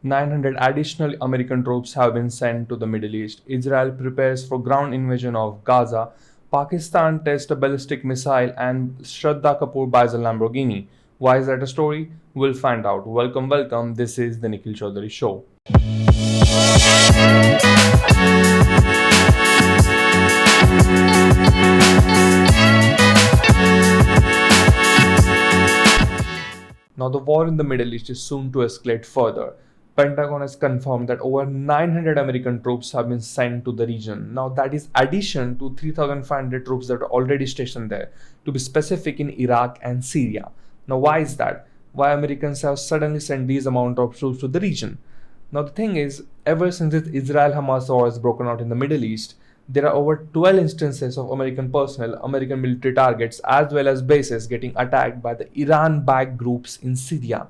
900 additional American troops have been sent to the Middle East. Israel prepares for ground invasion of Gaza. Pakistan tests a ballistic missile and Shraddha Kapoor buys a Lamborghini. Why is that a story? We'll find out. Welcome, welcome. This is the Nikhil Chaudhari Show. Now, the war in the Middle East is soon to escalate further. Pentagon has confirmed that over 900 American troops have been sent to the region. Now, that is addition to 3,500 troops that are already stationed there, to be specific in Iraq and Syria. Now, why is that? Why Americans have suddenly sent these amount of troops to the region? Now, the thing is, ever since this Israel-Hamas war has broken out in the Middle East, there are over 12 instances of American personnel, American military targets, as well as bases getting attacked by the Iran-backed groups in Syria.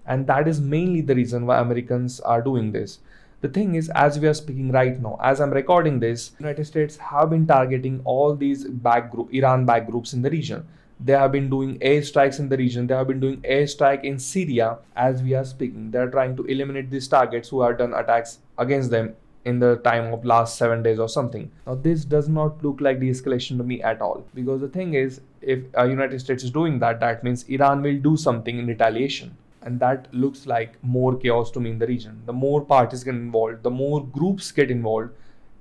And that is mainly the reason why Americans are doing this. The thing is, as we are speaking right now, as I'm recording this, United States have been targeting all these Iran-backed groups in the region. They have been doing airstrikes in the region. They have been doing airstrike in Syria as we are speaking. They are trying to eliminate these targets who have done attacks against them in the time of last 7 days or something. Now, this does not look like de-escalation to me at all, because the thing is, if United States is doing that, that means Iran will do something in retaliation, and that looks like more chaos to me in the region. The more parties get involved, the more groups get involved,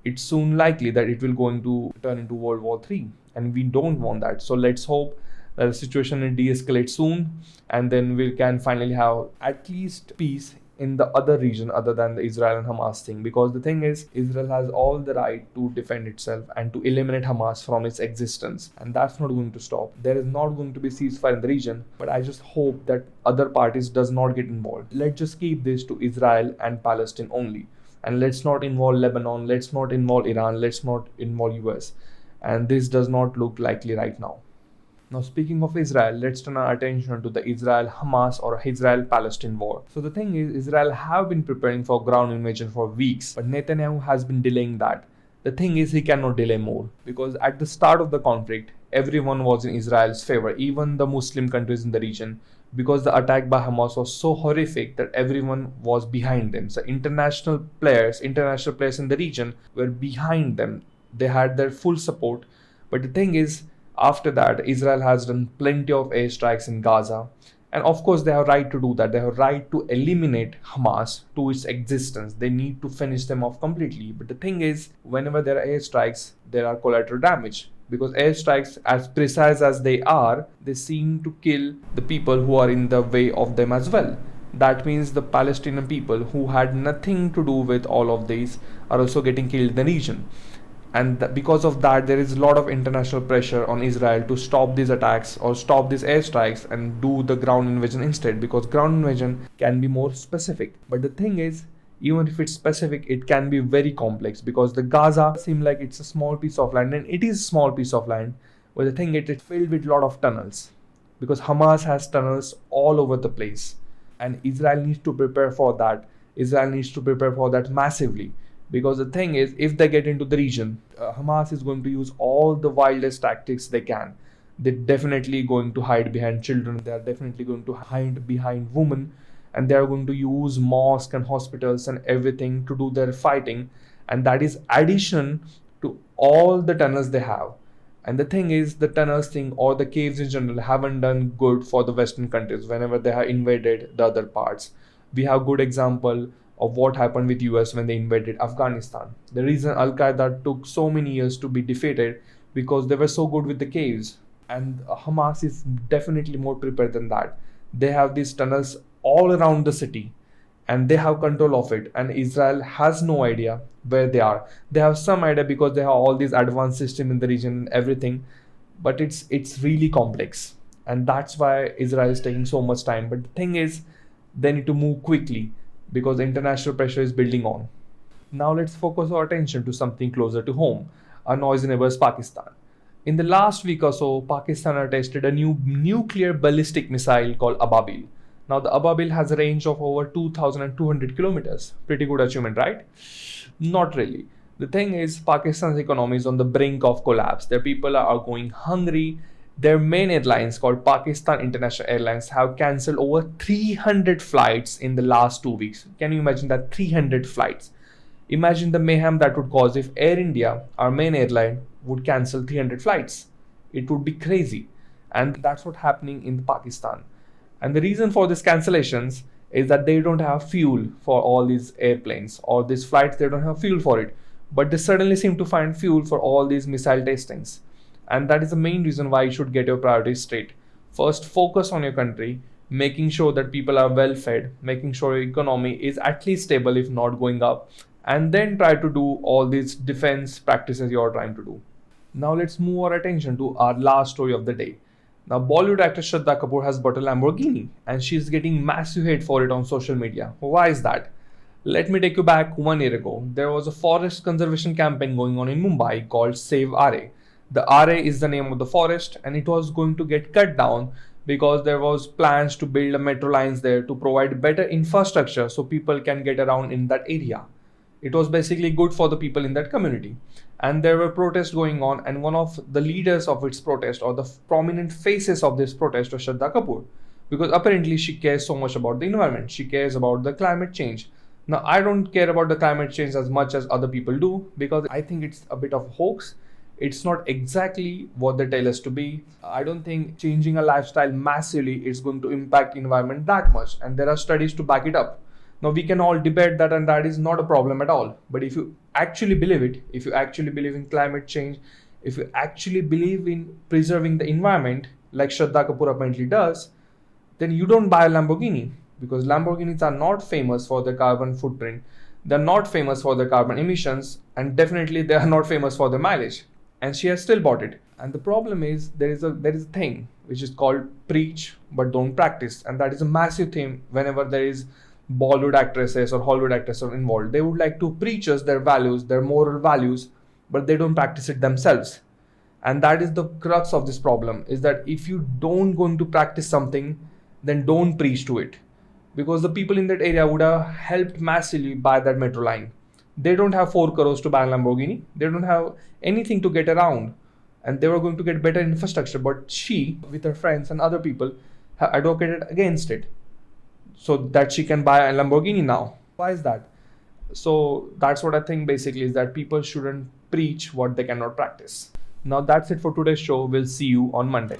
it's soon likely that it will going to turn into World War III, and we don't want that. So let's hope that the situation will de-escalate soon, and then we can finally have at least peace in the other region other than the Israel and Hamas thing. Because the thing is, Israel has all the right to defend itself and to eliminate Hamas from its existence, and that's not going to stop. There is not going to be ceasefire in the region, but I just hope that other parties does not get involved. Let's just keep this to Israel and Palestine only, and let's not involve Lebanon, let's not involve Iran, let's not involve US, and this does not look likely right now. Now, speaking of Israel, let's turn our attention to the Israel-Hamas or Israel-Palestine war. So the thing is, Israel have been preparing for ground invasion for weeks, but Netanyahu has been delaying that. The thing is, he cannot delay more, because at the start of the conflict, everyone was in Israel's favor, even the Muslim countries in the region, because the attack by Hamas was so horrific that everyone was behind them. So international players in the region were behind them. They had their full support. But the thing is, after that, Israel has done plenty of airstrikes in Gaza. And of course, they have right to do that. They have right to eliminate Hamas to its existence. They need to finish them off completely. But the thing is, whenever there are airstrikes, there are collateral damage. Because airstrikes, as precise as they are, they seem to kill the people who are in the way of them as well. That means the Palestinian people who had nothing to do with all of these are also getting killed in the region. And because of that, there is a lot of international pressure on Israel to stop these attacks or stop these airstrikes and do the ground invasion instead, because ground invasion can be more specific. But the thing is, even if it's specific, it can be very complex, because the Gaza seems like it's a small piece of land, and it is a small piece of land, but the thing is, it's filled with a lot of tunnels, because Hamas has tunnels all over the place, and Israel needs to prepare for that. Israel needs to prepare for that massively. Because the thing is, if they get into the region, Hamas is going to use all the wildest tactics they can. They're definitely going to hide behind children. They are definitely going to hide behind women. And they are going to use mosques and hospitals and everything to do their fighting. And that is addition to all the tunnels they have. And the thing is, the tunnels thing or the caves in general haven't done good for the Western countries whenever they have invaded the other parts. We have good example of what happened with US when they invaded Afghanistan. The reason Al-Qaeda took so many years to be defeated, because they were so good with the caves. And Hamas is definitely more prepared than that. They have these tunnels all around the city, and they have control of it, and Israel has no idea where they are. They have some idea because they have all these advanced systems in the region and everything, but it's really complex, and that's why Israel is taking so much time. But the thing is, they need to move quickly, because the international pressure is building on. Now let's focus our attention to something closer to home, our noisy neighbors Pakistan. In the last week or so, Pakistan has tested a new nuclear ballistic missile called Ababil. Now the Ababil has a range of over 2,200 kilometers. Pretty good achievement, right? Not really. The thing is, Pakistan's economy is on the brink of collapse. Their people are going hungry. Their main airlines, called Pakistan International Airlines, have cancelled over 300 flights in the last 2 weeks. Can you imagine that? 300 flights. Imagine the mayhem that would cause if Air India, our main airline, would cancel 300 flights. It would be crazy. And that's what's happening in Pakistan. And the reason for these cancellations is that they don't have fuel for all these airplanes or these flights, they don't have fuel for it. But they suddenly seem to find fuel for all these missile testings. And that is the main reason why you should get your priorities straight. First, focus on your country, making sure that people are well fed, making sure your economy is at least stable, if not going up, and then try to do all these defense practices you are trying to do. Now let's move our attention to our last story of the day. Now, Bollywood actress Shraddha Kapoor has bought a Lamborghini and she's getting massive hate for it on social media. Why is that? Let me take you back 1 year ago. There was a forest conservation campaign going on in Mumbai called Save RA. The RA is the name of the forest and it was going to get cut down because there was plans to build a metro lines there to provide better infrastructure so people can get around in that area. It was basically good for the people in that community. And there were protests going on, and one of the leaders of its protest, or the prominent faces of this protest, was Shraddha Kapoor, because apparently she cares so much about the environment. She cares about the climate change. Now, I don't care about the climate change as much as other people do, because I think it's a bit of a hoax. It's not exactly what they tell us to be. I don't think changing a lifestyle massively is going to impact environment that much, and there are studies to back it up. Now, we can all debate that, and that is not a problem at all. But if you actually believe it, if you actually believe in climate change, if you actually believe in preserving the environment, like Shraddha Kapoor apparently does, then you don't buy a Lamborghini, because Lamborghinis are not famous for their carbon footprint. They're not famous for their carbon emissions, and definitely they are not famous for their mileage. And she has still bought it. And the problem is there is a thing which is called preach but don't practice, and that is a massive thing whenever there is Bollywood actresses or Hollywood actresses are involved. They would like to preach us their values, their moral values, but they don't practice it themselves. And that is the crux of this problem, is that if you don't going to practice something, then don't preach to it. Because the people in that area would have helped massively buy that metro line. They don't have 4 crores to buy a Lamborghini. They don't have anything to get around. And they were going to get better infrastructure. But she, with her friends and other people, have advocated against it, so that she can buy a Lamborghini now. Why is that? So that's what I think basically, is that people shouldn't preach what they cannot practice. Now that's it for today's show. We'll see you on Monday.